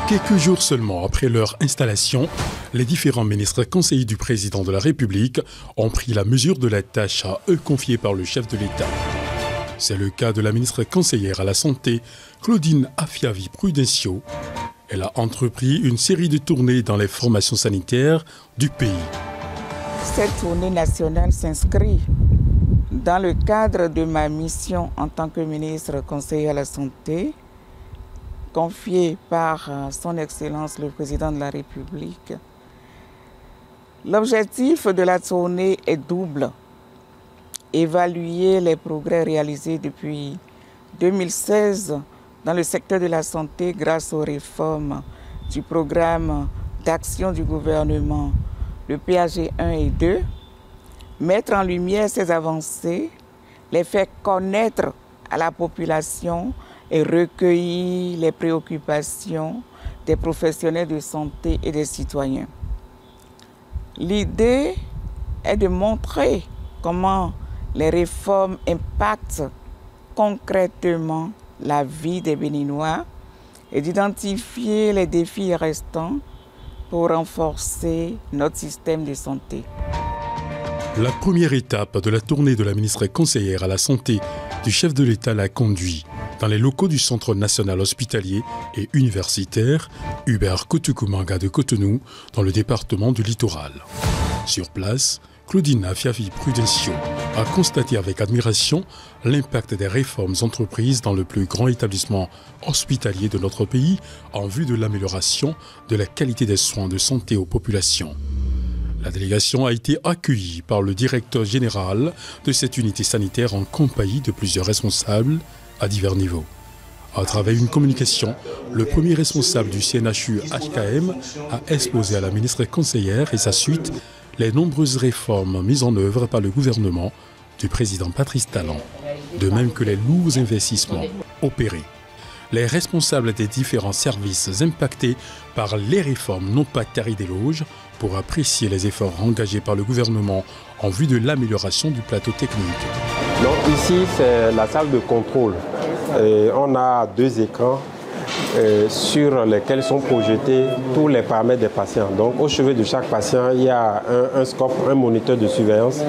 Quelques jours seulement après leur installation, les différents ministres conseillers du président de la République ont pris la mesure de la tâche à eux confiée par le chef de l'État. C'est le cas de la ministre conseillère à la Santé, Claudine Afiavi-Prudencio. Elle a entrepris une série de tournées dans les formations sanitaires du pays. Cette tournée nationale s'inscrit dans le cadre de ma mission en tant que ministre conseillère à la Santé, confiée par son Excellence le Président de la République. L'objectif de la tournée est double. Évaluer les progrès réalisés depuis 2016 dans le secteur de la santé grâce aux réformes du programme d'action du gouvernement, le PAG 1 et 2, mettre en lumière ces avancées, les faire connaître à la population et recueillir les préoccupations des professionnels de santé et des citoyens. L'idée est de montrer comment les réformes impactent concrètement la vie des Béninois et d'identifier les défis restants pour renforcer notre système de santé. La première étape de la tournée de la ministre conseillère à la Santé du chef de l'État l'a conduit dans les locaux du Centre national hospitalier et universitaire Hubert Kotukumanga de Cotonou, dans le département du Littoral. Sur place, Claudine Afiavi-Prudencio a constaté avec admiration l'impact des réformes entreprises dans le plus grand établissement hospitalier de notre pays en vue de l'amélioration de la qualité des soins de santé aux populations. La délégation a été accueillie par le directeur général de cette unité sanitaire en compagnie de plusieurs responsables à divers niveaux. À travers une communication, le premier responsable du CNHU HKM a exposé à la ministre conseillère et sa suite les nombreuses réformes mises en œuvre par le gouvernement du président Patrice Talon, de même que les lourds investissements opérés. Les responsables des différents services impactés par les réformes n'ont pas taré d'éloges pour apprécier les efforts engagés par le gouvernement en vue de l'amélioration du plateau technique. Donc ici, c'est la salle de contrôle. Et on a 2 écrans sur lesquels sont projetés tous les paramètres des patients. Donc au chevet de chaque patient, il y a un scope, un moniteur de surveillance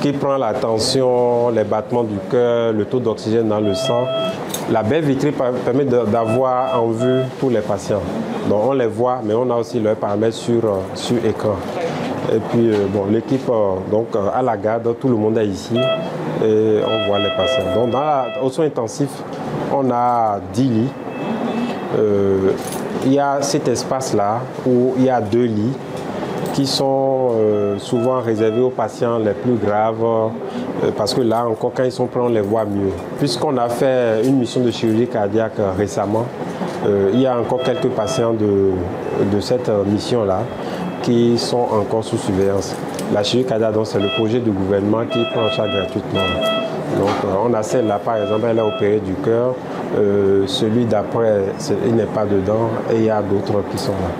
qui prend la tension, les battements du cœur, le taux d'oxygène dans le sang. La baie vitrée permet d'avoir en vue tous les patients. Donc on les voit, mais on a aussi leurs paramètres sur écran. Et puis bon, l'équipe à la garde, tout le monde est ici et on voit les patients. Donc au soin intensif, on a 10 lits. Il y a cet espace-là où il y a 2 lits qui sont souvent réservés aux patients les plus graves parce que là encore quand ils sont prêts on les voit mieux. Puisqu'on a fait une mission de chirurgie cardiaque récemment, il y a encore quelques patients de cette mission-là qui sont encore sous surveillance. La chirurgie cardiaque, c'est le projet du gouvernement qui prend en charge gratuitement. Donc on a celle-là par exemple, elle a opéré du cœur, celui d'après il n'est pas dedans et il y a d'autres qui sont là.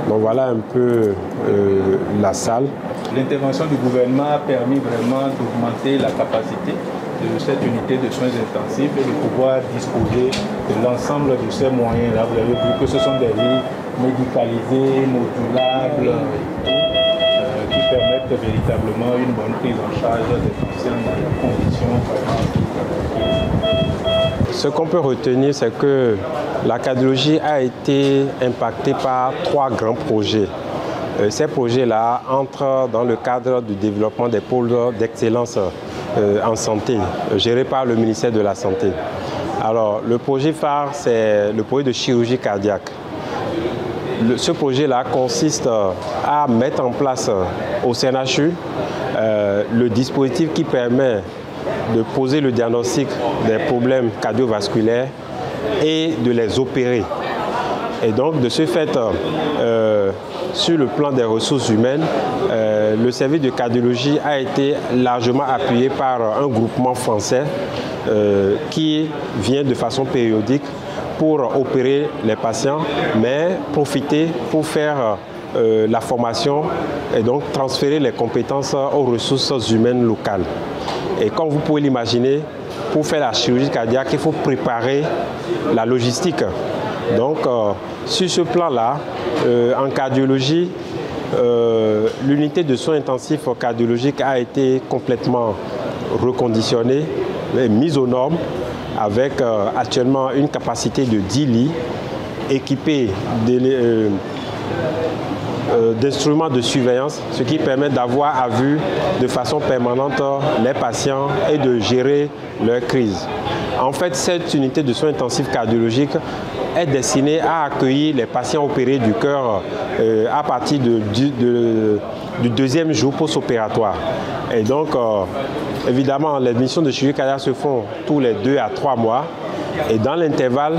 Donc voilà un peu la salle. L'intervention du gouvernement a permis vraiment d'augmenter la capacité de cette unité de soins intensifs et de pouvoir disposer de l'ensemble de ces moyens-là. Vous avez vu que ce sont des lits médicalisés, modulables, qui permettent véritablement une bonne prise en charge des patients dans des conditions vraiment. Ce qu'on peut retenir, c'est que la cardiologie a été impactée par 3 grands projets. Ces projets-là entrent dans le cadre du développement des pôles d'excellence en santé, gérés par le ministère de la Santé. Alors, le projet phare, c'est le projet de chirurgie cardiaque. Ce projet-là consiste à mettre en place au CNHU le dispositif qui permet de poser le diagnostic des problèmes cardiovasculaires et de les opérer. Et donc, de ce fait, sur le plan des ressources humaines, le service de cardiologie a été largement appuyé par un groupement français qui vient de façon périodique pour opérer les patients, mais profiter pour faire la formation et donc transférer les compétences aux ressources humaines locales. Et comme vous pouvez l'imaginer, pour faire la chirurgie cardiaque, il faut préparer la logistique. Donc, sur ce plan-là, en cardiologie, l'unité de soins intensifs cardiologiques a été complètement reconditionnée, mise aux normes, avec actuellement une capacité de 10 lits, équipée d'instruments de surveillance, ce qui permet d'avoir à vue de façon permanente les patients et de gérer leurs crises. En fait, cette unité de soins intensifs cardiologiques est destinée à accueillir les patients opérés du cœur à partir du deuxième jour post-opératoire. Et donc, évidemment, les missions de chirurgie cardiaque se font tous les 2 à 3 mois. Et dans l'intervalle,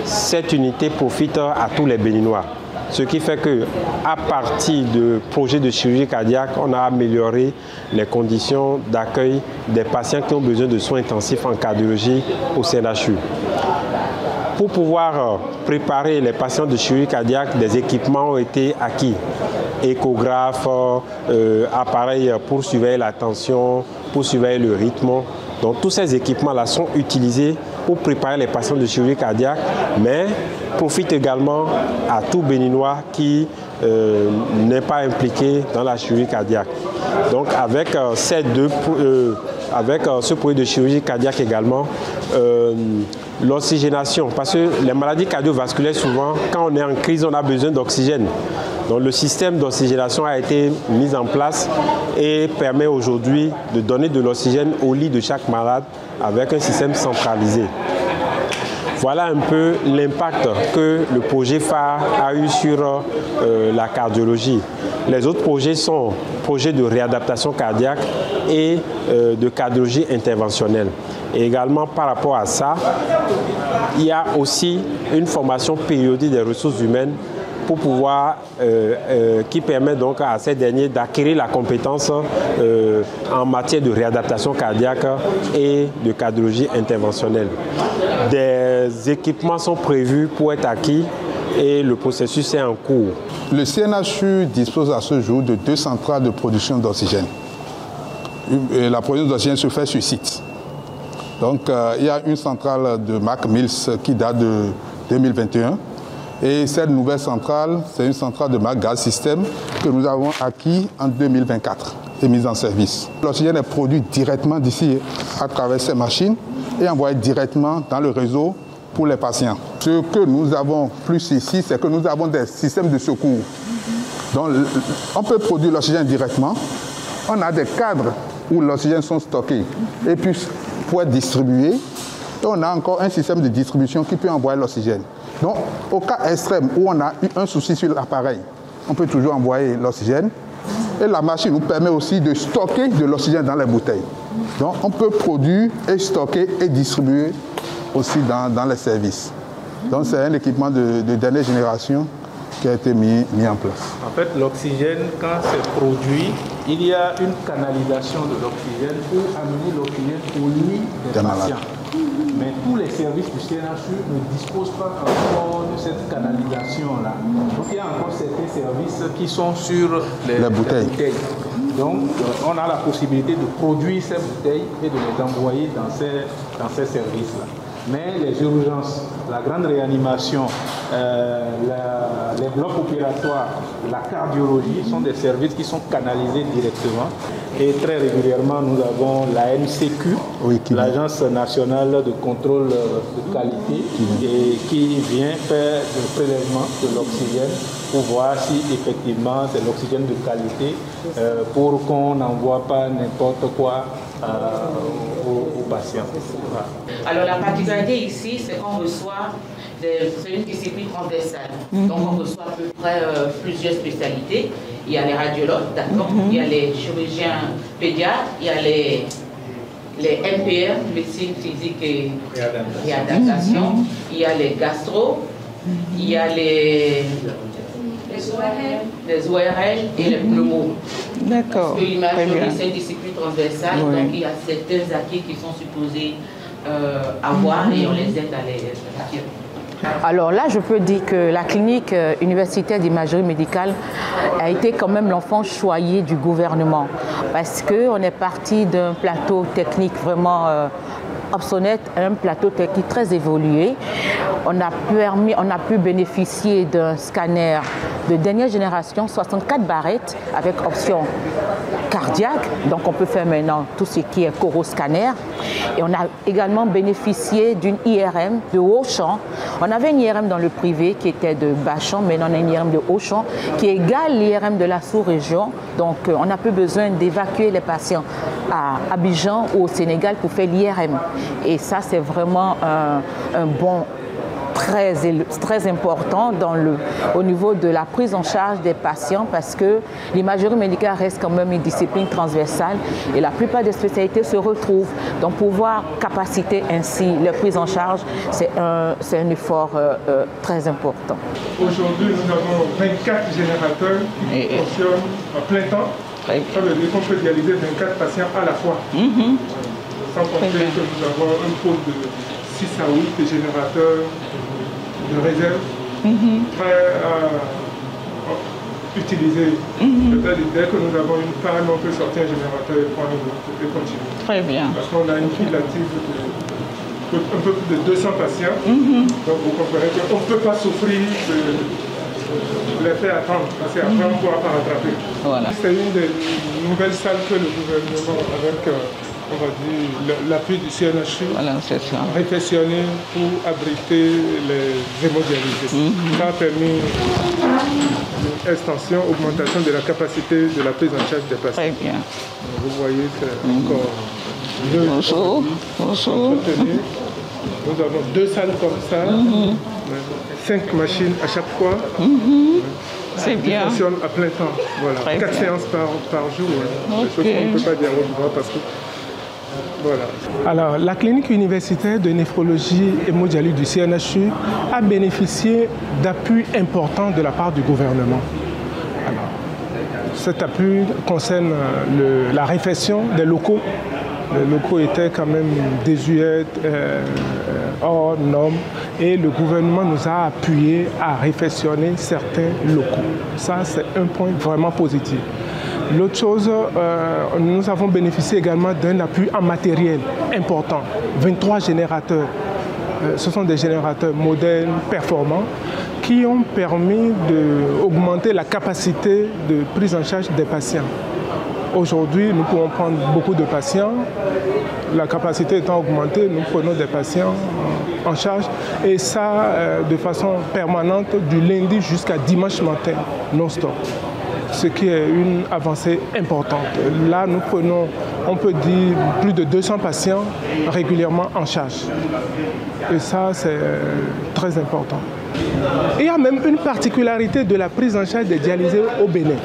cette unité profite à tous les Béninois. Ce qui fait qu'à partir de projets de chirurgie cardiaque, on a amélioré les conditions d'accueil des patients qui ont besoin de soins intensifs en cardiologie au CNHU. Pour pouvoir préparer les patients de chirurgie cardiaque, des équipements ont été acquis. Échographes, appareils pour surveiller la tension, pour surveiller le rythme. Donc tous ces équipements-là sont utilisés pour préparer les patients de chirurgie cardiaque, mais profitent également à tout Béninois qui n'est pas impliqué dans la chirurgie cardiaque. Donc avec ce projet de chirurgie cardiaque également, l'oxygénation, parce que les maladies cardiovasculaires, souvent, quand on est en crise, on a besoin d'oxygène. Donc le système d'oxygénation a été mis en place et permet aujourd'hui de donner de l'oxygène au lit de chaque malade avec un système centralisé. Voilà un peu l'impact que le projet phare a eu sur la cardiologie. Les autres projets sont projets de réadaptation cardiaque et de cardiologie interventionnelle. Et également par rapport à ça, il y a aussi une formation périodique des ressources humaines pour pouvoir, qui permet donc à ces derniers d'acquérir la compétence en matière de réadaptation cardiaque et de cardiologie interventionnelle. Des équipements sont prévus pour être acquis et le processus est en cours. Le CNHU dispose à ce jour de 2 centrales de production d'oxygène. La production d'oxygène se fait sur site. Donc il y a une centrale de Mac Mills qui date de 2021. Et cette nouvelle centrale, c'est une centrale de Mac Gaz System que nous avons acquis en 2024 et mise en service. L'oxygène est produit directement d'ici à travers ces machines et envoyé directement dans le réseau pour les patients. Ce que nous avons plus ici, c'est que nous avons des systèmes de secours. Donc, on peut produire l'oxygène directement. On a des cadres où l'oxygène sont stockés et puis pour être distribué. Et on a encore un système de distribution qui peut envoyer l'oxygène. Donc, au cas extrême où on a eu un souci sur l'appareil, on peut toujours envoyer l'oxygène. Et la machine nous permet aussi de stocker de l'oxygène dans les bouteilles. Donc, on peut produire et stocker et distribuer aussi dans les services. Donc, c'est un équipement de dernière génération qui a été mis en place. En fait, l'oxygène, quand c'est produit, il y a une canalisation de l'oxygène pour amener l'oxygène au lit des patients. Mais tous les services du CNHU ne disposent pas encore de cette canalisation-là. Donc il y a encore certains services qui sont sur les bouteilles. Donc on a la possibilité de produire ces bouteilles et de les envoyer dans ces services-là. Mais les urgences, la grande réanimation, les blocs opératoires, la cardiologie sont des services qui sont canalisés directement. Et très régulièrement, nous avons la MCQ, l'Agence nationale de contrôle de qualité, et qui vient faire le prélèvement de l'oxygène pour voir si effectivement c'est l'oxygène de qualité pour qu'on n'envoie pas n'importe quoi aux patients. Voilà. Alors la particularité ici, c'est qu'on reçoit, c'est une discipline transversale. Donc on reçoit à peu près plusieurs spécialités. Il y a les radiologues, d'accord, il y a les chirurgiens pédiatres, il y a les MPR, médecine physique et réadaptation, il y a les gastro, il y a les ORL et les pneumos. D'accord. Parce que l'imagerie, c'est une discipline transversale, donc il y a certains acquis qui sont supposés avoir et on les aide à les acquérir. Alors là, je peux dire que la clinique universitaire d'imagerie médicale a été quand même l'enfant choyé du gouvernement parce qu'on est parti d'un plateau technique vraiment Opsonet a un plateau technique très évolué. On a pu bénéficier d'un scanner de dernière génération, 64 barrettes avec option cardiaque. Donc on peut faire maintenant tout ce qui est coroscanner. Et on a également bénéficié d'une IRM de haut champ. On avait une IRM dans le privé qui était de bas champ, maintenant on a une IRM de haut champ qui égale l'IRM de la sous-région. Donc on n'a plus besoin d'évacuer les patients à Abidjan ou au Sénégal pour faire l'IRM. Et ça, c'est vraiment un bon très important au niveau de la prise en charge des patients parce que l'imagerie médicale reste quand même une discipline transversale et la plupart des spécialités se retrouvent. Donc pouvoir capaciter ainsi la prise en charge, c'est un effort très important. Aujourd'hui, nous avons 24 générateurs qui fonctionnent à plein temps. Ça veut dire qu'on peut dialyser 24 patients à la fois. Sans compter que nous avons un pôle de 6 à 8 générateurs de réserve prêts à utiliser. Dès que nous avons une panne, on peut sortir un générateur et prendre et continuer. Très bien. Parce qu'on a une file active de un peu plus de 200 patients. Donc vous comprenez qu'on ne peut pas souffrir de les faire attendre, parce qu'après on ne pourra pas rattraper. Voilà. C'est une des nouvelles salles que le gouvernement, avec on va dire l'appui du CNHU, a réfectionné pour abriter les hémodialysés. Ça a permis une extension, augmentation de la capacité de la prise en charge des patients. Très bien. Vous voyez, c'est encore mieux. Bonjour. Nous avons 2 salles comme ça, 5 machines à chaque fois. C'est bien. Qui fonctionnent à plein temps. Voilà. 4 séances par jour. C'est chose qu'on ne peut pas dire autrement parce que. Voilà. Alors, la clinique universitaire de néphrologie et hémodialyse du CNHU a bénéficié d'appuis importants de la part du gouvernement. Alors, cet appui concerne la réfection des locaux. Les locaux étaient quand même désuets, hors normes, et le gouvernement nous a appuyés à réfectionner certains locaux. Ça, c'est un point vraiment positif. L'autre chose, nous avons bénéficié également d'un appui en matériel important. 23 générateurs. Ce sont des générateurs modernes, performants, qui ont permis d'augmenter la capacité de prise en charge des patients. Aujourd'hui, nous pouvons prendre beaucoup de patients. La capacité étant augmentée, nous prenons des patients en charge. Et ça, de façon permanente, du lundi jusqu'à dimanche matin, non-stop. Ce qui est une avancée importante. Là, nous prenons, on peut dire, plus de 200 patients régulièrement en charge. Et ça, c'est très important. Il y a même une particularité de la prise en charge des dialysés au Bénin.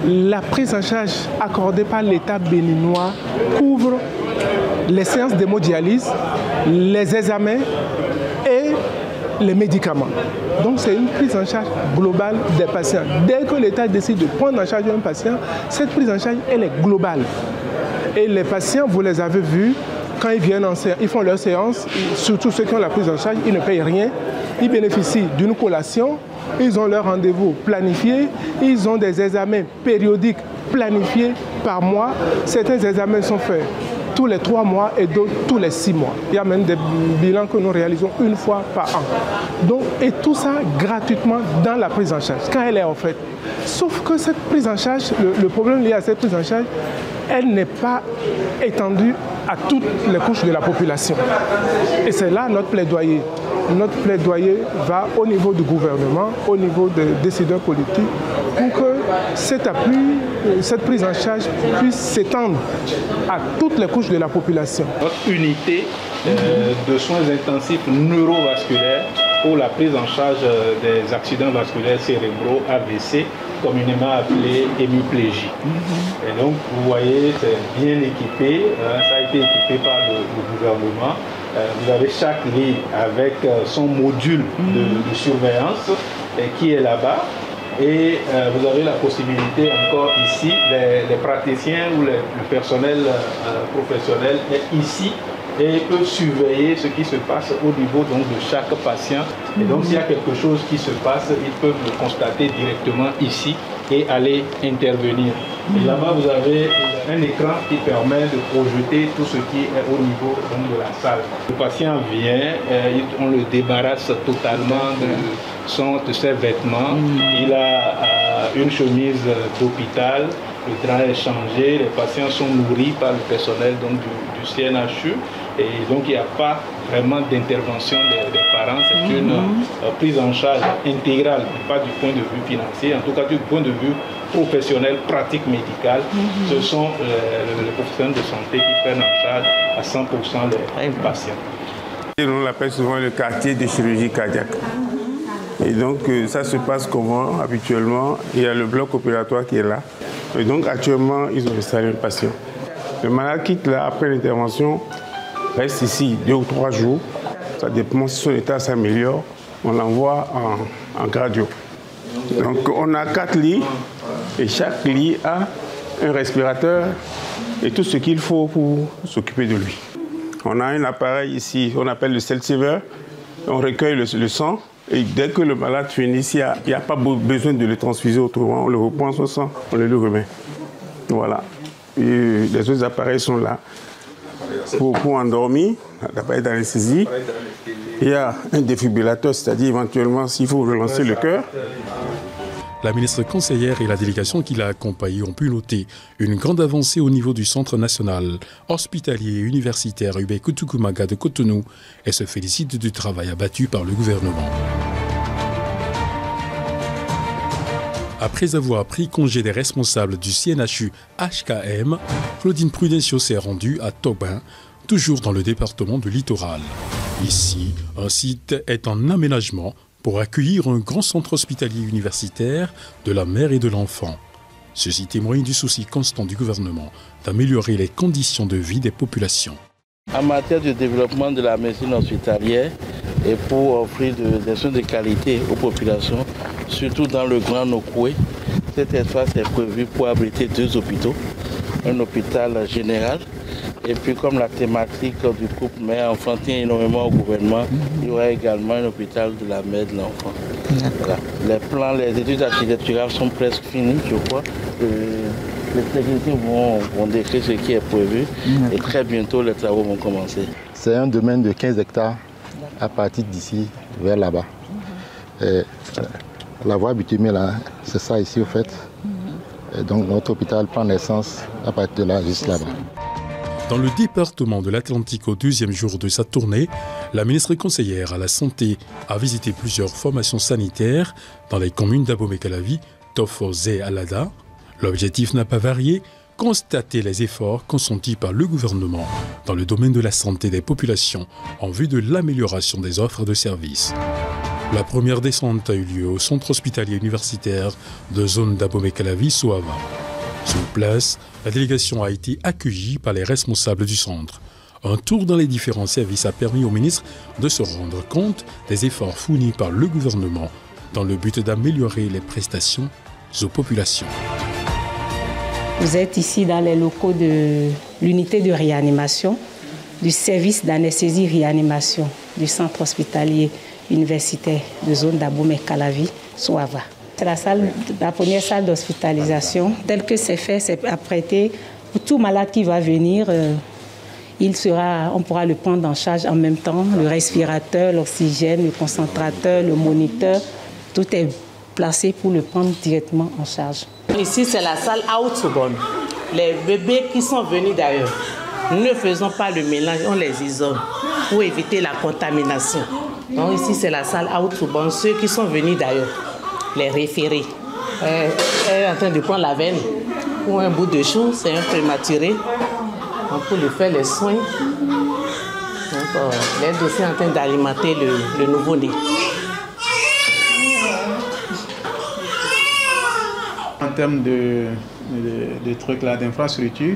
La prise en charge accordée par l'État béninois couvre les séances d'hémodialyse, les examens et les médicaments. Donc c'est une prise en charge globale des patients. Dès que l'État décide de prendre en charge un patient, cette prise en charge, elle est globale. Et les patients, vous les avez vus, quand ils viennent en séance, ils font leur séance, surtout ceux qui ont la prise en charge, ils ne payent rien. Ils bénéficient d'une collation, ils ont leur rendez-vous planifié, ils ont des examens périodiques planifiés par mois. Certains examens sont faits tous les 3 mois et d'autres tous les 6 mois. Il y a même des bilans que nous réalisons une fois par an. Donc, et tout ça gratuitement dans la prise en charge, quand elle est offerte. Sauf que cette prise en charge, le problème lié à cette prise en charge, elle n'est pas étendue à toutes les couches de la population. Et c'est là notre plaidoyer. Notre plaidoyer va au niveau du gouvernement, au niveau des décideurs politiques, pour que cet appui, cette prise en charge puisse s'étendre à toutes les couches de la population. Notre unité de soins intensifs neurovasculaires pour la prise en charge des accidents vasculaires cérébraux, AVC, communément appelé hémiplégie. Et donc, vous voyez, c'est bien équipé, ça a été équipé par le gouvernement. Vous avez chaque lit avec son module de surveillance qui est là-bas. Et vous avez la possibilité encore ici, les praticiens ou le personnel professionnel est ici et peut surveiller ce qui se passe au niveau donc, de chaque patient. Et donc s'il y a quelque chose qui se passe, ils peuvent le constater directement ici et aller intervenir. Et là-bas, vous avez un écran qui permet de projeter tout ce qui est au niveau donc, de la salle. Le patient vient, on le débarrasse totalement de ses vêtements. Il a une chemise d'hôpital, le drap est changé, les patients sont nourris par le personnel donc, du CNHU. Et donc il n'y a pas vraiment d'intervention des parents, c'est une prise en charge intégrale, pas du point de vue financier, en tout cas du point de vue professionnel, pratique médicale. Ce sont les professionnels de santé qui prennent en charge à 100% les patients. On l'appelle souvent le quartier de chirurgie cardiaque. Et donc ça se passe comment habituellement? Il y a le bloc opératoire qui est là. Et donc actuellement, ils ont installé un patient. Le malade quitte là après l'intervention, reste ici 2 ou 3 jours. Ça dépend si son état s'améliore. On l'envoie en gradio. Donc on a 4 lits et chaque lit a un respirateur et tout ce qu'il faut pour s'occuper de lui. On a un appareil ici, on appelle le Celsiver. On recueille le sang et dès que le malade finit, il n'y a pas besoin de le transfuser autrement. On le reprend son sang, on le lui remet. Voilà. Et les autres appareils sont là. Pour endormir, l'appareil d'anesthésie, il y a un défibrillateur, c'est-à-dire éventuellement s'il faut relancer le cœur. La ministre conseillère et la délégation qui l'a accompagnée ont pu noter une grande avancée au niveau du Centre national hospitalier et universitaire Hubert Kutukumaga de Cotonou et se félicite du travail abattu par le gouvernement. Après avoir pris congé des responsables du CNHU HKM, Claudine Prudencio s'est rendue à Tobin, toujours dans le département de Littoral. Ici, un site est en aménagement pour accueillir un grand centre hospitalier universitaire de la mère et de l'enfant. Ceci témoigne du souci constant du gouvernement d'améliorer les conditions de vie des populations. En matière de développement de la médecine hospitalière et pour offrir des soins de qualité aux populations, surtout dans le Grand Nokoué, cet espace est prévu pour abriter 2 hôpitaux, un hôpital général et puis comme la thématique du couple mère-enfant tient énormément au gouvernement, il y aura également un hôpital de la mère et de l'enfant. Voilà. Les plans, les études architecturales sont presque finies, je crois. Les techniciens vont décrire ce qui est prévu et très bientôt les travaux vont commencer. C'est un domaine de 15 hectares à partir d'ici vers là-bas. La voie bitumée là, c'est ça ici au fait. Et donc notre hôpital prend naissance à partir de là juste là-bas. Dans le département de l'Atlantique au 2e jour de sa tournée, la ministre conseillère à la Santé a visité plusieurs formations sanitaires dans les communes d'Abomey-Calavi, Tofos et Alada. L'objectif n'a pas varié, constater les efforts consentis par le gouvernement dans le domaine de la santé des populations en vue de l'amélioration des offres de services. La première descente a eu lieu au centre hospitalier universitaire de zone d'Abomey-Calavi, Soava. Sur place, la délégation a été accueillie par les responsables du centre. Un tour dans les différents services a permis au ministre de se rendre compte des efforts fournis par le gouvernement dans le but d'améliorer les prestations aux populations. Vous êtes ici dans les locaux de l'unité de réanimation, du service d'anesthésie-réanimation du centre hospitalier universitaire de zone d'Abomey-Calavi, Soava. C'est la première salle d'hospitalisation. Tel que c'est fait, c'est apprêté pour tout malade qui va venir. On pourra le prendre en charge en même temps. Le respirateur, l'oxygène, le concentrateur, le moniteur, tout est placé pour le prendre directement en charge. Ici, c'est la salle Outbound. Les bébés qui sont venus d'ailleurs, ne faisons pas le mélange, on les isole pour éviter la contamination. Donc ici, c'est la salle Outbound. Ceux qui sont venus d'ailleurs, les référés. Elle est en train de prendre la veine pour un bout de chou, c'est un prématuré. On peut lui faire les soins. Donc, elle est aussi en train d'alimenter le nouveau-né. En termes de trucs là, d'infrastructure,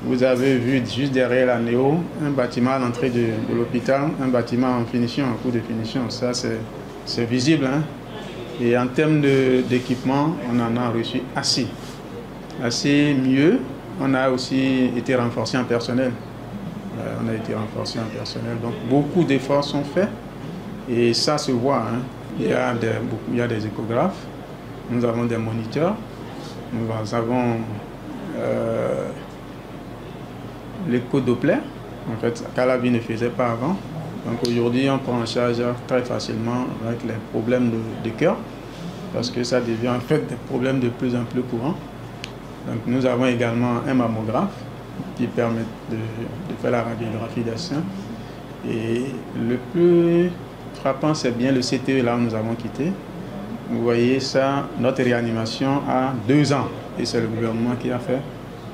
vous avez vu juste derrière la Néo, un bâtiment à l'entrée de l'hôpital, un bâtiment en finition, en cours de finition. Ça, c'est visible. Hein? Et en termes d'équipement, on en a reçu assez mieux. On a aussi été renforcé en personnel. Donc beaucoup d'efforts sont faits et ça se voit. Hein. Il y a des échographes, nous avons des moniteurs, nous avons l'écho-doppler. En fait, Calavi ne faisait pas avant. Donc aujourd'hui, on prend en charge très facilement avec les problèmes de cœur, parce que ça devient en fait des problèmes de plus en plus courants. Donc nous avons également un mammographe qui permet de faire la radiographie des seins. Et le plus frappant, c'est bien le CTE là où nous avons quitté. Vous voyez ça, notre réanimation a 2 ans. Et c'est le gouvernement qui a fait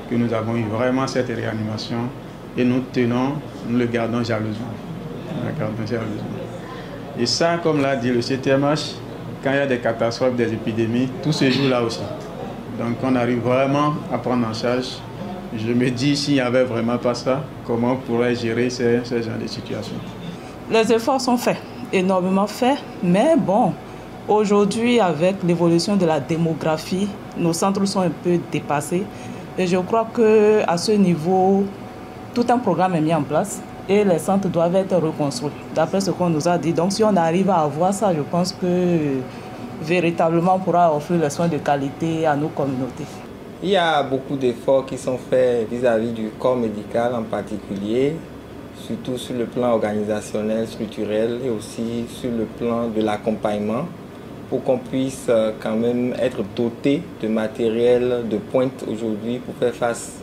que nous avons eu vraiment cette réanimation. Et nous le gardons jalousement. Et ça, comme l'a dit le CTMH, quand il y a des catastrophes, des épidémies, tout se joue là aussi. Donc on arrive vraiment à prendre en charge. Je me dis, s'il n'y avait vraiment pas ça, comment on pourrait gérer ces genres de situations? Les efforts sont faits, énormément faits, mais bon, aujourd'hui, avec l'évolution de la démographie, nos centres sont un peu dépassés. Et je crois qu'à ce niveau, tout un programme est mis en place et les centres doivent être reconstruits, d'après ce qu'on nous a dit. Donc si on arrive à avoir ça, je pense que véritablement on pourra offrir les soins de qualité à nos communautés. Il y a beaucoup d'efforts qui sont faits vis-à-vis du corps médical en particulier, surtout sur le plan organisationnel, structurel et aussi sur le plan de l'accompagnement, pour qu'on puisse quand même être doté de matériel de pointe aujourd'hui pour faire face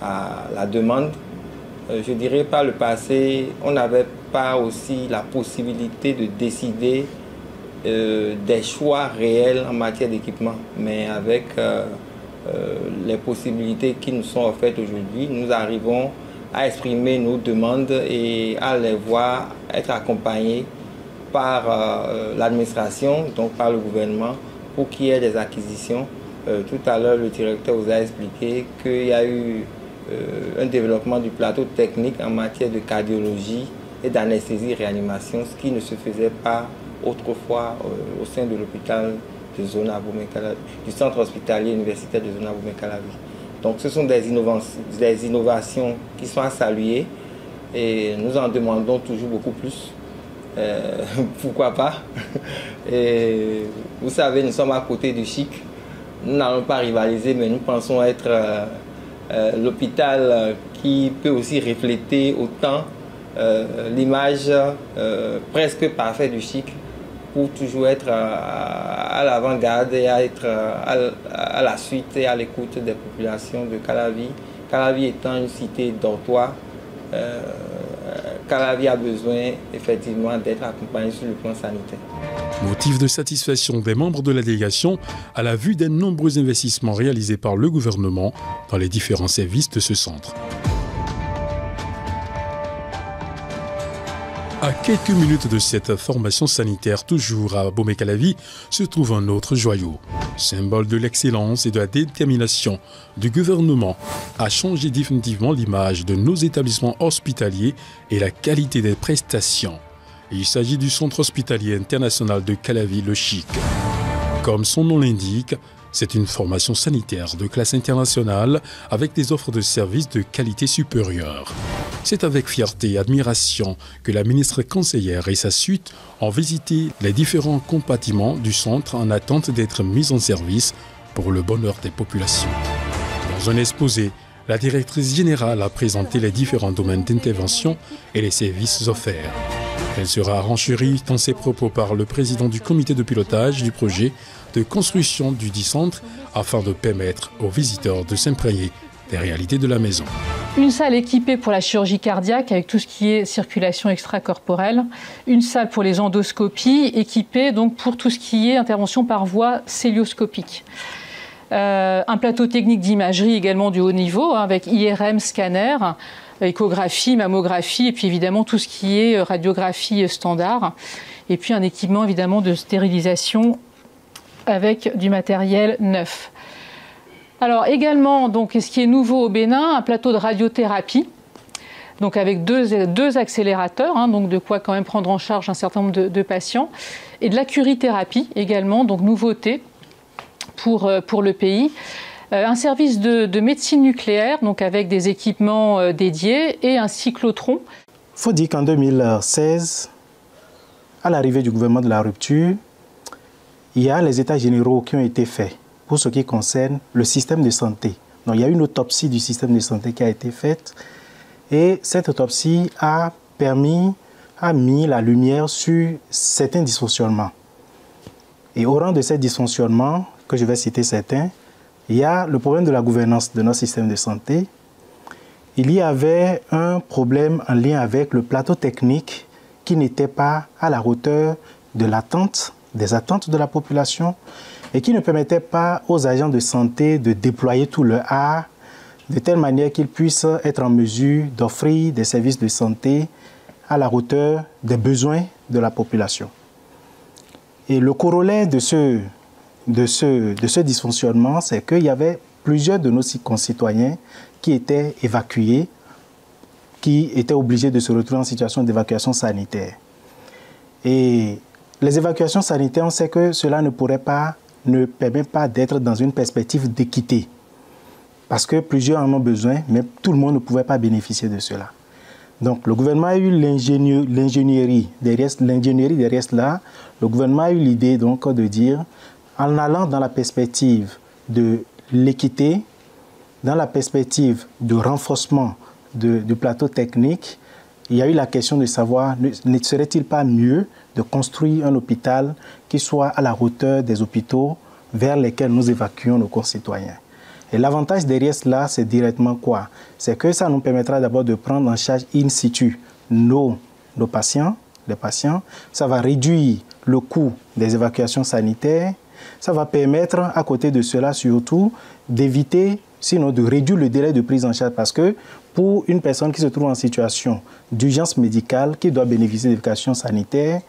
à la demande. Je dirais par le passé, on n'avait pas aussi la possibilité de décider des choix réels en matière d'équipement, mais avec les possibilités qui nous sont offertes aujourd'hui, nous arrivons à exprimer nos demandes et à les voir être accompagnés par l'administration, donc par le gouvernement, pour qu'il y ait des acquisitions. Tout à l'heure, le directeur vous a expliqué qu'il y a eu un développement du plateau technique en matière de cardiologie et d'anesthésie-réanimation, ce qui ne se faisait pas autrefois au sein de l'hôpital de Zona Boumé-Calavi, du centre hospitalier universitaire de Zona Boumé-Calavi. Donc ce sont des innovations qui sont à saluer et nous en demandons toujours beaucoup plus. Pourquoi pas? Et vous savez, nous sommes à côté du chic. Nous n'allons pas rivaliser, mais nous pensons être l'hôpital qui peut aussi refléter autant l'image presque parfaite du chic, pour toujours être à l'avant-garde et à être à la suite et à l'écoute des populations de Calavi. Calavi étant une cité dortoir, Calavi a besoin effectivement d'être accompagné sur le plan sanitaire. Motif de satisfaction des membres de la délégation à la vue des nombreux investissements réalisés par le gouvernement dans les différents services de ce centre. À quelques minutes de cette formation sanitaire, toujours à Boumé-Calavi, se trouve un autre joyau. Symbole de l'excellence et de la détermination du gouvernement à changer définitivement l'image de nos établissements hospitaliers et la qualité des prestations. Il s'agit du Centre hospitalier international de Calavi, le CHIC. Comme son nom l'indique, c'est une formation sanitaire de classe internationale avec des offres de services de qualité supérieure. C'est avec fierté et admiration que la ministre conseillère et sa suite ont visité les différents compartiments du centre en attente d'être mis en service pour le bonheur des populations. Dans un exposé, la directrice générale a présenté les différents domaines d'intervention et les services offerts. Elle sera renchérie dans ses propos par le président du comité de pilotage du projet de construction du dit centre afin de permettre aux visiteurs de s'imprégner des réalités de la maison. Une salle équipée pour la chirurgie cardiaque avec tout ce qui est circulation extracorporelle. Une salle pour les endoscopies équipée donc pour tout ce qui est intervention par voie cœlioscopique. Un plateau technique d'imagerie également du haut niveau avec IRM, scanner, échographie, mammographie et puis évidemment tout ce qui est radiographie standard. Et puis un équipement évidemment de stérilisation avec du matériel neuf. Alors également, donc, ce qui est nouveau au Bénin, un plateau de radiothérapie, donc avec deux accélérateurs, hein, donc de quoi quand même prendre en charge un certain nombre de patients, et de la curithérapie également, donc nouveauté pour le pays. Un service de médecine nucléaire, donc avec des équipements dédiés, et un cyclotron. Il faut dire qu'en 2016, à l'arrivée du gouvernement de la rupture, il y a les états généraux qui ont été faits pour ce qui concerne le système de santé. Donc, il y a une autopsie du système de santé qui a été faite Et cette autopsie a mis la lumière sur certains dysfonctionnements. Et au rang de ces dysfonctionnements, que je vais citer certains, il y a le problème de la gouvernance de notre système de santé. Il y avait un problème en lien avec le plateau technique qui n'était pas à la hauteur de l'attente, des attentes de la population et qui ne permettait pas aux agents de santé de déployer tout leur art de telle manière qu'ils puissent être en mesure d'offrir des services de santé à la hauteur des besoins de la population. Et le corollaire de ce dysfonctionnement, c'est qu'il y avait plusieurs de nos concitoyens qui étaient évacués, qui étaient obligés de se retrouver en situation d'évacuation sanitaire. Et les évacuations sanitaires, on sait que cela ne permet pas d'être dans une perspective d'équité. Parce que plusieurs en ont besoin, mais tout le monde ne pouvait pas bénéficier de cela. Donc le gouvernement a eu l'ingénierie derrière cela. Le gouvernement a eu l'idée donc de dire, en allant dans la perspective de l'équité, dans la perspective de renforcement du plateau technique, il y a eu la question de savoir, ne serait-il pas mieux de construire un hôpital qui soit à la hauteur des hôpitaux vers lesquels nous évacuons nos concitoyens. Et l'avantage derrière cela, c'est directement quoi? C'est que ça nous permettra d'abord de prendre en charge in situ nos patients, les patients. Ça va réduire le coût des évacuations sanitaires. Ça va permettre, à côté de cela surtout, d'éviter, sinon de réduire le délai de prise en charge. Parce que pour une personne qui se trouve en situation d'urgence médicale, qui doit bénéficier d'évacuation sanitaire,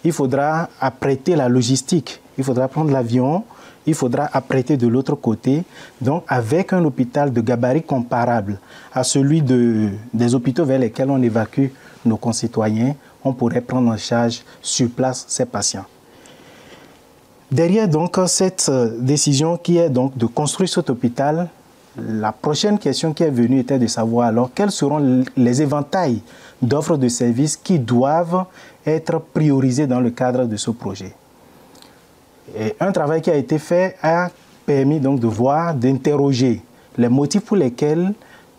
il faudra apprêter la logistique. Il faudra prendre l'avion, il faudra apprêter de l'autre côté. Donc, avec un hôpital de gabarit comparable à celui des hôpitaux vers lesquels on évacue nos concitoyens, on pourrait prendre en charge sur place ces patients. Derrière donc cette décision qui est donc de construire cet hôpital, la prochaine question qui est venue était de savoir alors quels seront les éventails d'offres de services qui doivent être priorisés dans le cadre de ce projet. Et un travail qui a été fait a permis donc de voir, d'interroger les motifs pour lesquels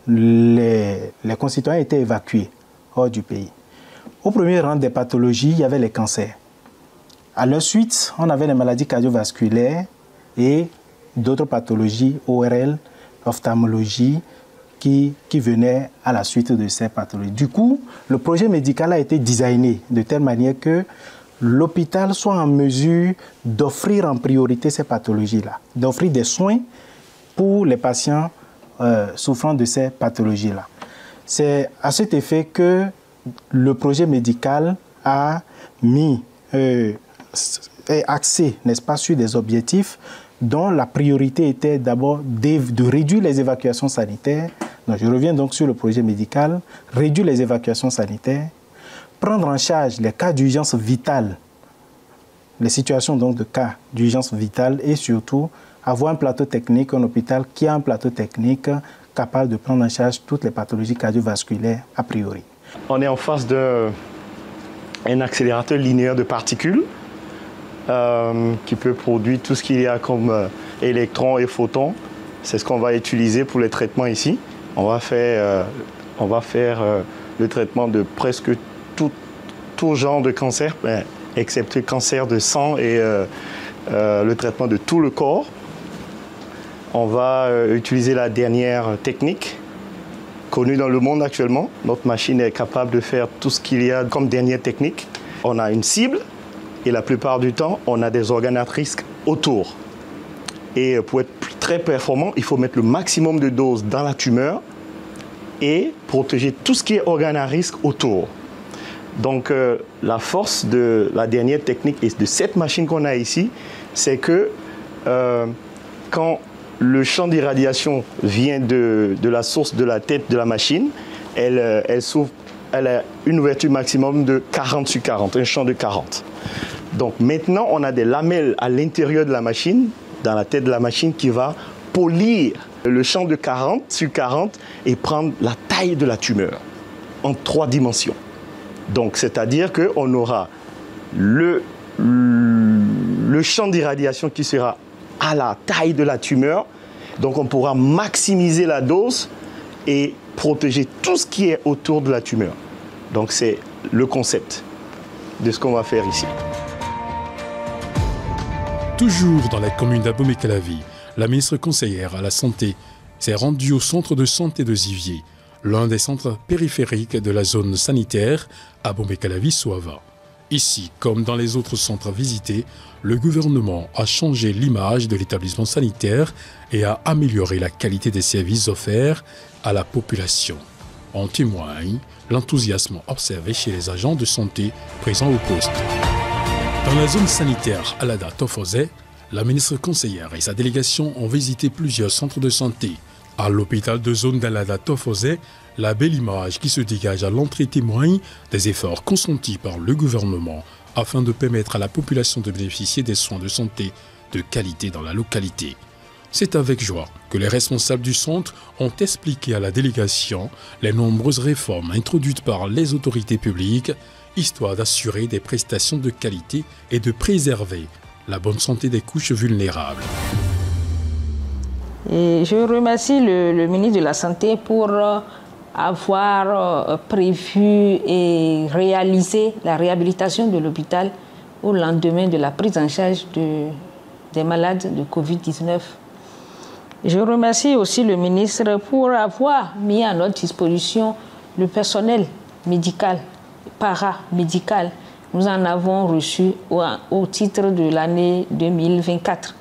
les concitoyens étaient évacués hors du pays. Au premier rang des pathologies, il y avait les cancers. À leur suite, on avait les maladies cardiovasculaires et d'autres pathologies, ORL, ophtalmologie, qui venaient à la suite de ces pathologies. Du coup, le projet médical a été designé de telle manière que l'hôpital soit en mesure d'offrir en priorité ces pathologies-là, d'offrir des soins pour les patients souffrant de ces pathologies-là. C'est à cet effet que le projet médical a axé, n'est-ce pas, sur des objectifs dont la priorité était d'abord de réduire les évacuations sanitaires. Donc, je reviens donc sur le projet médical, réduire les évacuations sanitaires, prendre en charge les cas d'urgence vitale, les situations donc de cas d'urgence vitale et surtout avoir un plateau technique, un hôpital qui a un plateau technique capable de prendre en charge toutes les pathologies cardiovasculaires a priori. On est en face d'un accélérateur linéaire de particules qui peut produire tout ce qu'il y a comme électrons et photons. C'est ce qu'on va utiliser pour les traitements ici. On va faire le traitement de presque tout genre de cancer, excepté le cancer de sang et le traitement de tout le corps. On va utiliser la dernière technique connue dans le monde actuellement. Notre machine est capable de faire tout ce qu'il y a comme dernière technique. On a une cible et la plupart du temps, on a des organes à risque autour. Et pour être très performant, il faut mettre le maximum de doses dans la tumeur et protéger tout ce qui est organe à risque autour. Donc la force de la dernière technique et de cette machine qu'on a ici, c'est que quand le champ d'irradiation vient de la source de la tête de la machine, elle a une ouverture maximum de 40 sur 40, un champ de 40. Donc maintenant, on a des lamelles à l'intérieur de la machine, dans la tête de la machine, qui va polir le champ de 40 sur 40 et prendre la taille de la tumeur en 3 dimensions. Donc, c'est-à-dire qu'on aura le champ d'irradiation qui sera à la taille de la tumeur. Donc, on pourra maximiser la dose et protéger tout ce qui est autour de la tumeur. Donc c'est le concept de ce qu'on va faire ici. Toujours dans la commune d'Abomey-Calavi, la ministre conseillère à la Santé s'est rendue au centre de santé de Zivier, l'un des centres périphériques de la zone sanitaire Abomey-Calavi-Soava. Ici, comme dans les autres centres visités, le gouvernement a changé l'image de l'établissement sanitaire et a amélioré la qualité des services offerts à la population. En témoigne l'enthousiasme observé chez les agents de santé présents au poste. Dans la zone sanitaire Alada Tofose, la ministre conseillère et sa délégation ont visité plusieurs centres de santé. À l'hôpital de zone d'Alada Tofose, la belle image qui se dégage à l'entrée témoigne des efforts consentis par le gouvernement afin de permettre à la population de bénéficier des soins de santé de qualité dans la localité. C'est avec joie que les responsables du centre ont expliqué à la délégation les nombreuses réformes introduites par les autorités publiques, histoire d'assurer des prestations de qualité et de préserver la bonne santé des couches vulnérables. Et je remercie le ministre de la Santé pour avoir prévu et réalisé la réhabilitation de l'hôpital au lendemain de la prise en charge des malades de Covid-19. Je remercie aussi le ministre pour avoir mis à notre disposition le personnel médical, paramédical. Nous en avons reçu au titre de l'année 2024.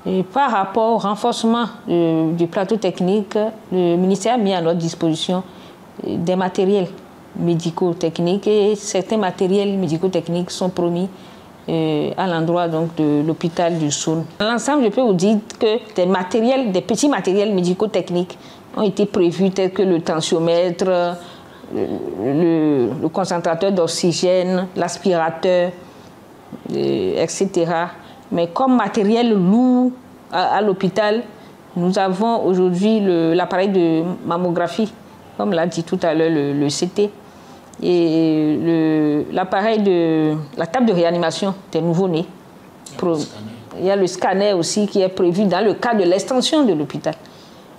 Et par rapport au renforcement du plateau technique, le ministère a mis à notre disposition des matériels médico-techniques et certains matériels médico-techniques sont promis à l'endroit donc de l'hôpital du Saône. Dans l'ensemble, je peux vous dire que des petits matériels médico-techniques ont été prévus tels que le tensiomètre, le concentrateur d'oxygène, l'aspirateur, etc. Mais comme matériel lourd à l'hôpital, nous avons aujourd'hui l'appareil de mammographie, comme l'a dit tout à l'heure le CT, et l'appareil la table de réanimation des nouveau-nés. Il y a le scanner aussi qui est prévu dans le cadre de l'extension de l'hôpital.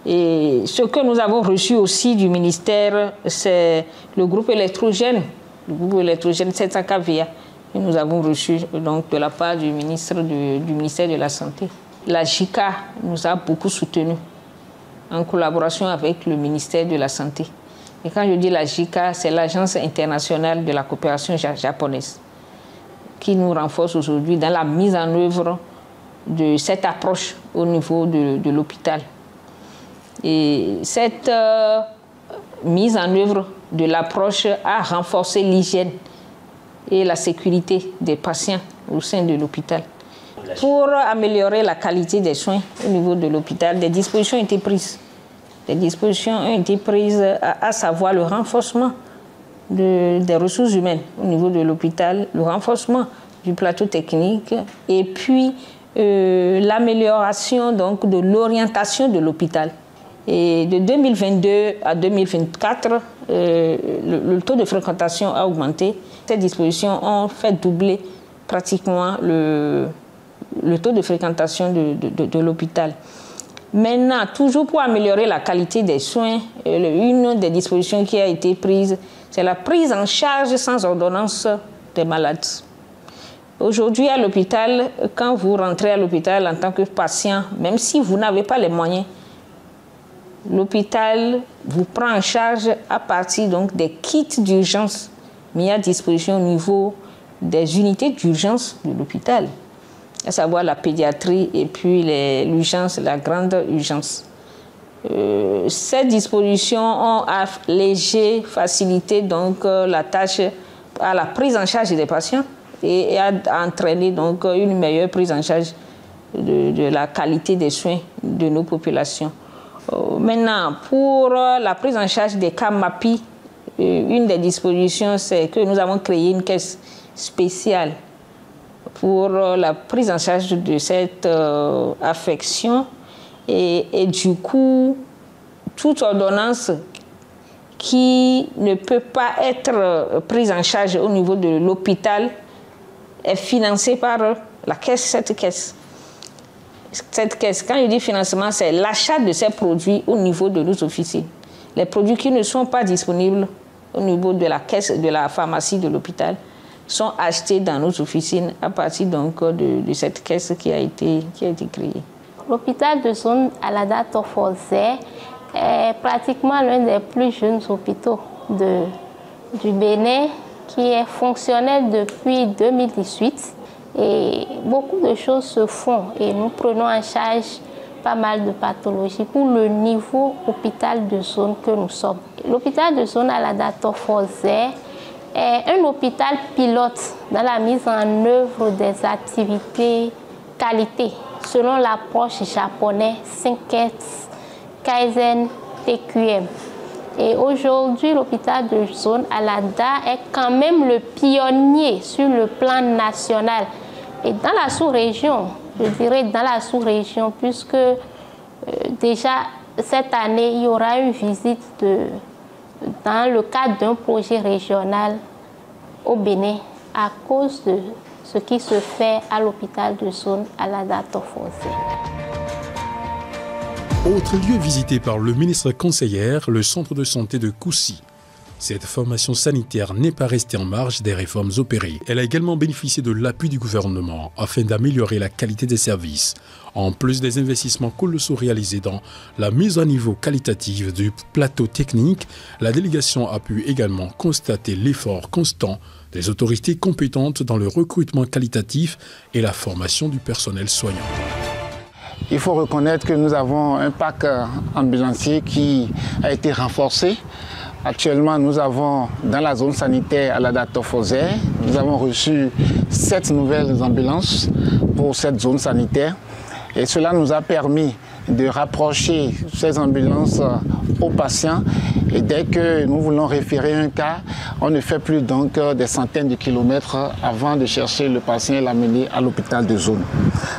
Et ce que nous avons reçu aussi du ministère, c'est le groupe électrogène 700 kVA. Et nous avons reçu donc de la part du ministère de la Santé. La JICA nous a beaucoup soutenus en collaboration avec le ministère de la Santé. Et quand je dis la JICA, c'est l'Agence internationale de la coopération japonaise qui nous renforce aujourd'hui dans la mise en œuvre de cette approche au niveau de l'hôpital. Et cette mise en œuvre de l'approche a renforcé l'hygiène et la sécurité des patients au sein de l'hôpital. Pour améliorer la qualité des soins au niveau de l'hôpital, des dispositions ont été prises. Des dispositions ont été prises, à savoir le renforcement des ressources humaines au niveau de l'hôpital, le renforcement du plateau technique et puis l'amélioration donc de l'orientation de l'hôpital. Et de 2022 à 2024, le taux de fréquentation a augmenté. Ces dispositions ont fait doubler pratiquement le taux de fréquentation de l'hôpital. Maintenant, toujours pour améliorer la qualité des soins, une des dispositions qui a été prise, c'est la prise en charge sans ordonnance des malades. Aujourd'hui, à l'hôpital, quand vous rentrez à l'hôpital en tant que patient, même si vous n'avez pas les moyens, l'hôpital vous prend en charge à partir donc des kits d'urgence mis à disposition au niveau des unités d'urgence de l'hôpital, à savoir la pédiatrie et puis l'urgence, la grande urgence. Ces dispositions ont allégé, facilité donc la tâche à la prise en charge des patients et a entraîné donc une meilleure prise en charge de la qualité des soins de nos populations. Maintenant, pour la prise en charge des cas MAPI, une des dispositions, c'est que nous avons créé une caisse spéciale pour la prise en charge de cette affection. Et du coup, toute ordonnance qui ne peut pas être prise en charge au niveau de l'hôpital est financée par la caisse, cette caisse. Cette caisse, quand je dis financement, c'est l'achat de ces produits au niveau de nos officines. les produits qui ne sont pas disponibles au niveau de la caisse, de la pharmacie de l'hôpital, sont achetés dans nos officines à partir donc de cette caisse qui a été créée. L'hôpital de zone Alada Tofozé est pratiquement l'un des plus jeunes hôpitaux du Bénin, qui est fonctionnel depuis 2018. Et beaucoup de choses se font et nous prenons en charge pas mal de pathologies pour le niveau hôpital de zone que nous sommes. L'hôpital de zone Alada Tofozé est un hôpital pilote dans la mise en œuvre des activités qualité selon l'approche japonaise 5S Kaizen TQM. Et aujourd'hui, l'hôpital de zone Alada est quand même le pionnier sur le plan national. Et dans la sous-région, je dirais dans la sous-région, puisque déjà cette année, il y aura une visite dans le cadre d'un projet régional au Bénin à cause de ce qui se fait à l'hôpital de zone Alada Tofozé. Autre lieu visité par le ministre conseillère, le centre de santé de Koussi. Cette formation sanitaire n'est pas restée en marge des réformes opérées. Elle a également bénéficié de l'appui du gouvernement afin d'améliorer la qualité des services. En plus des investissements colossaux réalisés dans la mise à niveau qualitative du plateau technique, la délégation a pu également constater l'effort constant des autorités compétentes dans le recrutement qualitatif et la formation du personnel soignant. Il faut reconnaître que nous avons un parc ambulancier qui a été renforcé. Actuellement, nous avons dans la zone sanitaire Alada Tofozé, nous avons reçu 7 nouvelles ambulances pour cette zone sanitaire. Et cela nous a permis de rapprocher ces ambulances aux patients. Et dès que nous voulons référer un cas, on ne fait plus donc des centaines de kilomètres avant de chercher le patient et l'amener à l'hôpital de zone.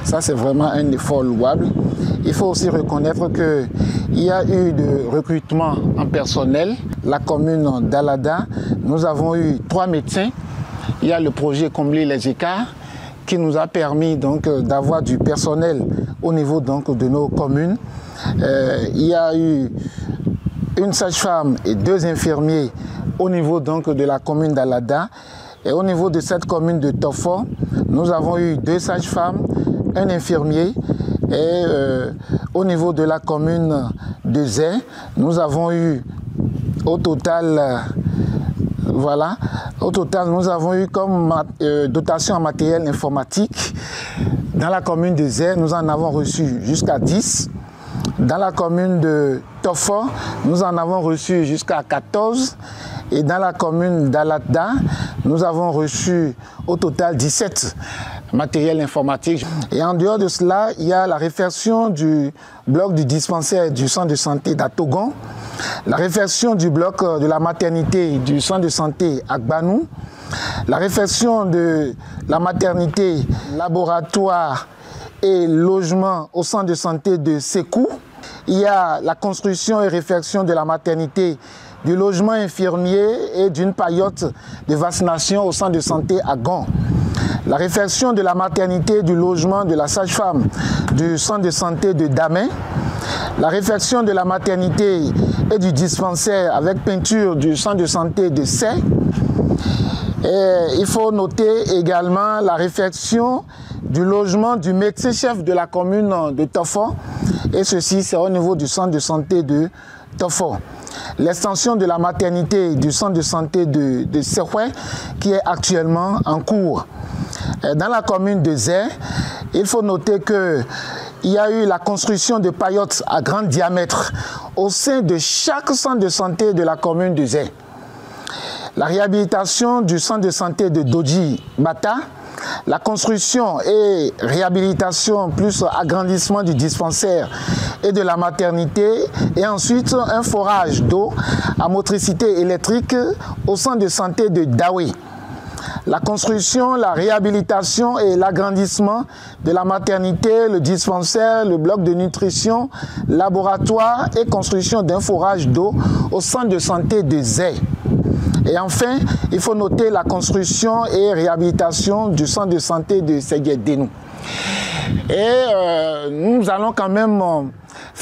Ça, c'est vraiment un effort louable. Il faut aussi reconnaître qu'il y a eu de recrutement en personnel. La commune d'Alada, nous avons eu 3 médecins. Il y a le projet Combler les écarts qui nous a permis donc d'avoir du personnel au niveau donc de nos communes. Il y a eu une sage-femme et 2 infirmiers au niveau donc de la commune d'Alada. Et au niveau de cette commune de Tofo, nous avons eu 2 sages-femmes, un infirmier. Et au niveau de la commune de Zé, nous avons eu au total, nous avons eu comme dotation en matériel informatique. Dans la commune de Zé, nous en avons reçu jusqu'à 10. Dans la commune de Tofo, nous en avons reçu jusqu'à 14. Et dans la commune d'Alada, nous avons reçu au total 17 matériels informatiques. Et en dehors de cela, il y a la réfection du bloc du dispensaire du centre de santé d'Atogon, la réfection du bloc de la maternité du centre de santé à Gbanou, la réfection de la maternité, laboratoire et logement au centre de santé de Sékou. Il y a la construction et réfection de la maternité, du logement infirmier et d'une paillote de vaccination au centre de santé à Gand. La réfection de la maternité, du logement de la sage-femme du centre de santé de Damen. La réfection de la maternité et du dispensaire avec peinture du centre de santé de Sey. Et il faut noter également la réfection du logement du médecin-chef de la commune de Tofo. Et ceci, c'est au niveau du centre de santé de Tofo. L'extension de la maternité du centre de santé de Sehoué qui est actuellement en cours. Dans la commune de Zé, il faut noter qu'il y a eu la construction de paillotes à grand diamètre au sein de chaque centre de santé de la commune de Zé. La réhabilitation du centre de santé de Dodji Bata, la construction et réhabilitation plus agrandissement du dispensaire et de la maternité, et ensuite un forage d'eau à motricité électrique au centre de santé de Dawe. La construction, la réhabilitation et l'agrandissement de la maternité, le dispensaire, le bloc de nutrition, laboratoire et construction d'un forage d'eau au centre de santé de Zé. Et enfin, il faut noter la construction et réhabilitation du centre de santé de Seguedenu. Et nous allons quand même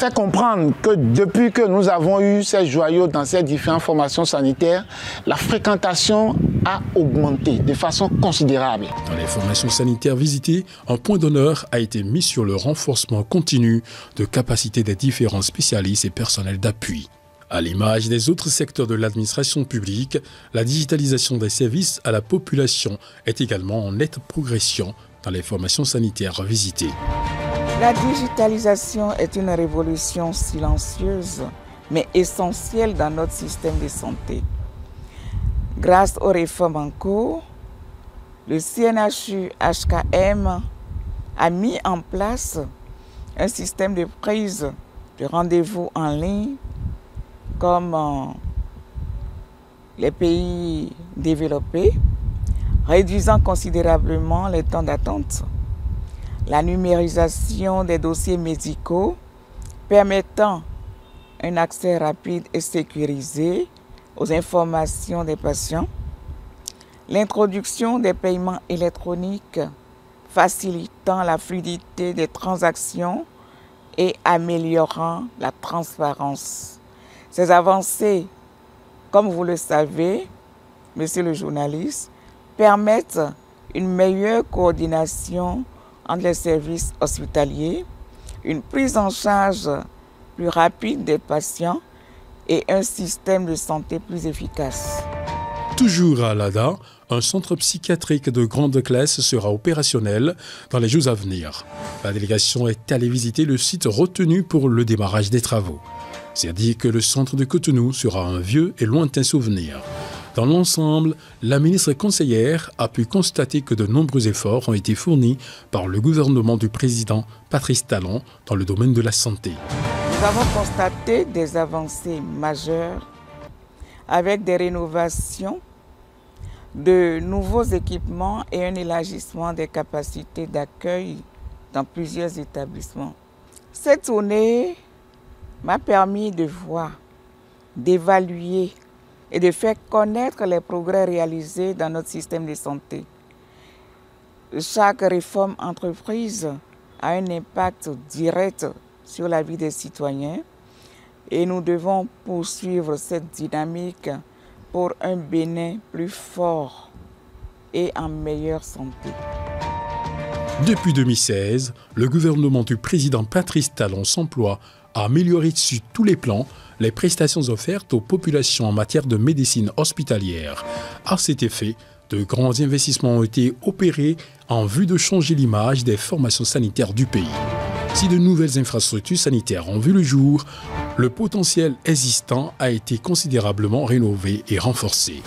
fait comprendre que depuis que nous avons eu ces joyaux dans ces différentes formations sanitaires, la fréquentation a augmenté de façon considérable. Dans les formations sanitaires visitées, un point d'honneur a été mis sur le renforcement continu de capacités des différents spécialistes et personnels d'appui. À l'image des autres secteurs de l'administration publique, la digitalisation des services à la population est également en nette progression dans les formations sanitaires visitées. La digitalisation est une révolution silencieuse, mais essentielle dans notre système de santé. Grâce aux réformes en cours, le CNHU-HKM a mis en place un système de prise de rendez-vous en ligne comme les pays développés, réduisant considérablement les temps d'attente. La numérisation des dossiers médicaux permettant un accès rapide et sécurisé aux informations des patients. L'introduction des paiements électroniques facilitant la fluidité des transactions et améliorant la transparence. Ces avancées, comme vous le savez, monsieur le journaliste, permettent une meilleure coordination entre les services hospitaliers, une prise en charge plus rapide des patients et un système de santé plus efficace. Toujours à Alada, un centre psychiatrique de grande classe sera opérationnel dans les jours à venir. La délégation est allée visiter le site retenu pour le démarrage des travaux. C'est dire que le centre de Cotonou sera un vieux et lointain souvenir. Dans l'ensemble, la ministre conseillère a pu constater que de nombreux efforts ont été fournis par le gouvernement du président Patrice Talon dans le domaine de la santé. Nous avons constaté des avancées majeures avec des rénovations, de nouveaux équipements et un élargissement des capacités d'accueil dans plusieurs établissements. Cette tournée m'a permis de voir, d'évaluer et de faire connaître les progrès réalisés dans notre système de santé. Chaque réforme entreprise a un impact direct sur la vie des citoyens et nous devons poursuivre cette dynamique pour un Bénin plus fort et en meilleure santé. Depuis 2016, le gouvernement du président Patrice Talon s'emploie à améliorer sur tous les plans les prestations offertes aux populations en matière de médecine hospitalière. À cet effet, de grands investissements ont été opérés en vue de changer l'image des formations sanitaires du pays. Si de nouvelles infrastructures sanitaires ont vu le jour, le potentiel existant a été considérablement rénové et renforcé.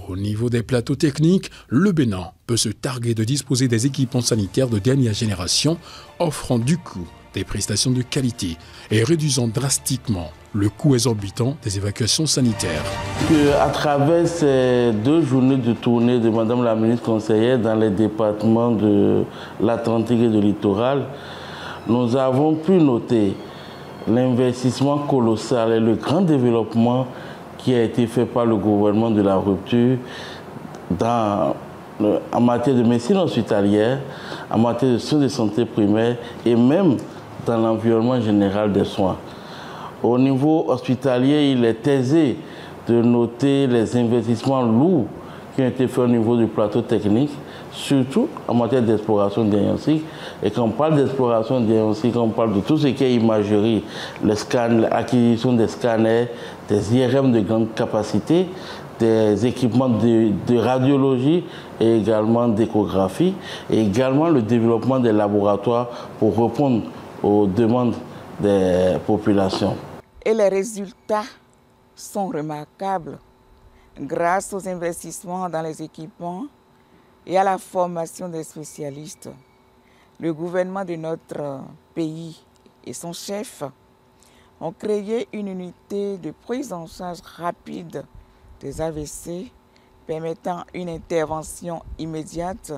Au niveau des plateaux techniques, le Bénin peut se targuer de disposer des équipements sanitaires de dernière génération, offrant du coup des prestations de qualité et réduisant drastiquement le coût exorbitant des évacuations sanitaires. À travers ces 2 journées de tournée de Madame la ministre conseillère dans les départements de l'Atlantique et du littoral, nous avons pu noter l'investissement colossal et le grand développement qui a été fait par le gouvernement de la rupture en matière de médecine hospitalière, en matière de soins de santé primaire et même dans l'environnement général des soins. Au niveau hospitalier, il est aisé de noter les investissements lourds qui ont été faits au niveau du plateau technique, surtout en matière d'exploration diagnostique. Et quand on parle d'exploration diagnostique, on parle de tout ce qui est imagerie, l'acquisition des scanners, des IRM de grande capacité, des équipements de radiologie et également d'échographie, et également le développement des laboratoires pour répondre aux demandes des populations. Et les résultats sont remarquables grâce aux investissements dans les équipements et à la formation des spécialistes. Le gouvernement de notre pays et son chef ont créé une unité de prise en charge rapide des AVC permettant une intervention immédiate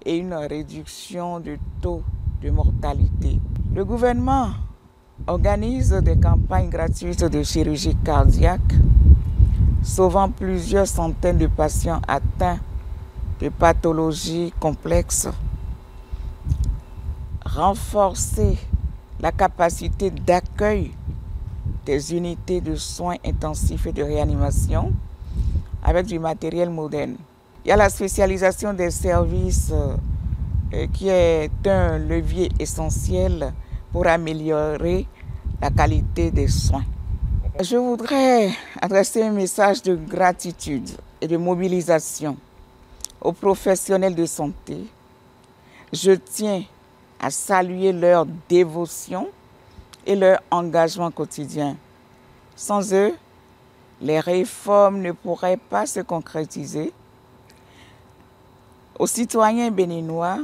et une réduction du taux de mortalité. Le gouvernement organise des campagnes gratuites de chirurgie cardiaque, sauvant plusieurs centaines de patients atteints de pathologies complexes. Renforcer la capacité d'accueil des unités de soins intensifs et de réanimation avec du matériel moderne. Il y a la spécialisation des services qui est un levier essentiel pour améliorer la qualité des soins. Je voudrais adresser un message de gratitude et de mobilisation aux professionnels de santé. Je tiens à saluer leur dévotion et leur engagement quotidien. Sans eux, les réformes ne pourraient pas se concrétiser. Aux citoyens béninois,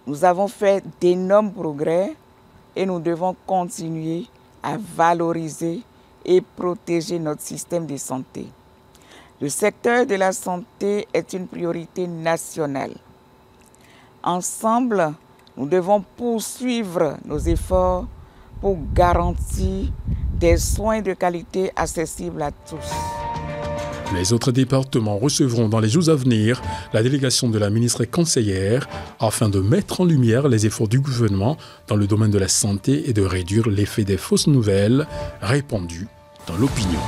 nous avons fait d'énormes progrès et nous devons continuer à valoriser et protéger notre système de santé. Le secteur de la santé est une priorité nationale. Ensemble, nous devons poursuivre nos efforts pour garantir des soins de qualité accessibles à tous. Les autres départements recevront dans les jours à venir la délégation de la ministre conseillère afin de mettre en lumière les efforts du gouvernement dans le domaine de la santé et de réduire l'effet des fausses nouvelles répandues dans l'opinion.